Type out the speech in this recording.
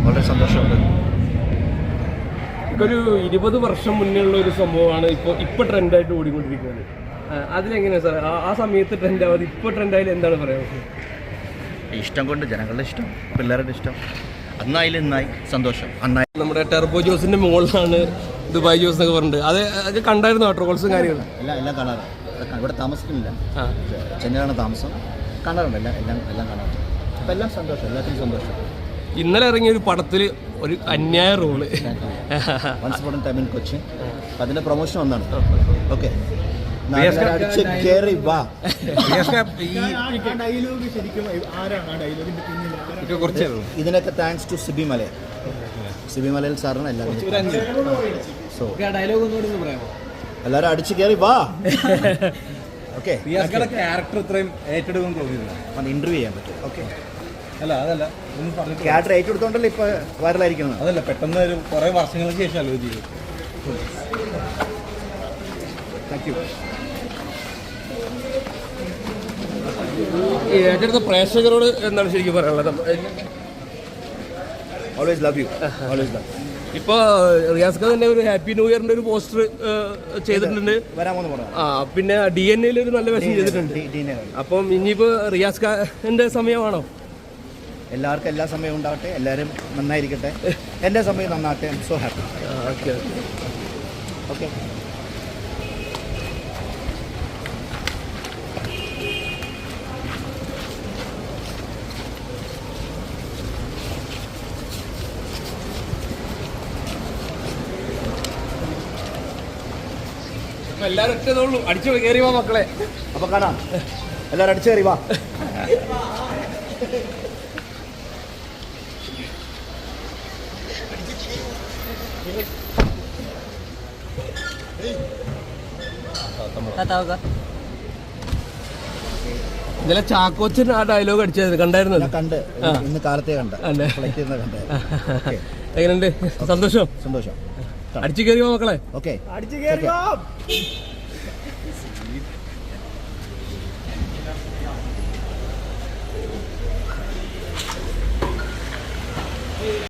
വളരെ സന്തോഷമുണ്ട്. ഒരു 20 വർഷം മുന്നേയുള്ള ഒരു സംഭവമാണ് ഇപ്പൊ ട്രെൻഡായിട്ട് ഓടിക്കൊണ്ടിരിക്കുന്നത്. അതിലെങ്ങനെയാണ് സാർ ആ സമയത്ത് ട്രെൻഡ് ആവാതെ ഇപ്പോൾ ട്രെൻഡായാലും എന്താണ് പറയുക? ഇഷ്ടം കൊണ്ട്, ജനങ്ങളുടെ ഇഷ്ടം, പിള്ളേരുടെ ഇഷ്ടം. അന്നായാലും ഇന്നായി സന്തോഷം. അന്നായി നമ്മുടെ ടെർബോ ജോസിന്റെ മുകളിലാണ് ദുബായ് ജോസ് എന്നൊക്കെ പറഞ്ഞിട്ട് അത് കണ്ടായിരുന്നു ട്രോൾസും കാര്യങ്ങളും എല്ലാം കാണാറ്. ഇവിടെ താമസിക്കുന്നില്ല, ചെന്നൈയാണ് താമസം. കാണാറുണ്ട്, എല്ലാം കാണാറുണ്ട്. അപ്പം എല്ലാം സന്തോഷം, എല്ലാത്തിനും സന്തോഷം. ഇന്നലെ ഇറങ്ങിയ ഒരു പടത്തിൽ ഒരു അന്യായ റോള് കൊച്ചിൻ, അതിന്റെ പ്രൊമോഷൻ ഒന്നാണ്. ഓക്കെ, ഇതിനൊക്കെ താങ്ക്സ് ടു സിബി മലയിൽ സാറിന് എല്ലാവരും. സോ എല്ലാവരും അടിച്ചു കയറി വാ. ഓക്കെ, ക്യാരക്ടർ ഇത്രയും ഏറ്റെടുക്കും തോന്നിയില്ല. ഇന്റർവ്യൂ ചെയ്യാൻ പറ്റും. ഓക്കെ, അല്ല അതല്ല, ക്യാരക്ടർ ഏറ്റെടുത്തോണ്ടല്ലോ ഇപ്പൊ വൈറലായിരിക്കുന്നത്. അതല്ല, പെട്ടെന്ന് ഒരു കുറെ വർഷങ്ങൾക്ക് ശേഷം ആലോചിച്ചു. Thank you. ഏറ്റെടുത്ത പ്രേക്ഷകരോട് എന്താണ് ശരിക്കും പറയാനുള്ളത്? Always love you, always love. ഇപ്പോൾ റിയാസ് ഖാൻ തന്നെ ഒരു ഹാപ്പി ന്യൂ ഇയറിന്റെ ഒരു പോസ്റ്റർ ചെയ്തിട്ടുണ്ട്. പിന്നെ DNA ഒരു നല്ല വേഷം ചെയ്തിട്ടുണ്ട്. അപ്പം ഇനിയിപ്പോൾ റിയാസ് ഖാന്റെ സമയമാണോ? എല്ലാവർക്കും എല്ലാ സമയവും ഉണ്ടാവട്ടെ, എല്ലാവരും നന്നായിരിക്കട്ടെ. എൻ്റെ സമയം നന്നാകട്ടെ. I am so happy. Okay okay. എല്ലാവരും ഒറ്റതുള്ളൂ, അടിച്ചു കയറി വാ മക്കളെ. അപ്പൊ കാണാം, എല്ലാവരും അടിച്ചു കയറി വാ. ഇന്നലെ ചാക്കോച്ചൻ ആ ഡയലോഗ് അടിച്ചത് കണ്ടായിരുന്നത്? കണ്ട്, ഇന്ന് കാലത്തെ കണ്ട. എങ്ങനെയുണ്ട്? സന്തോഷം. സന്തോഷം. അടിച്ചു കയറി വാ മക്കളെ. ഓക്കെ, അടിച്ചു കയറി വാ.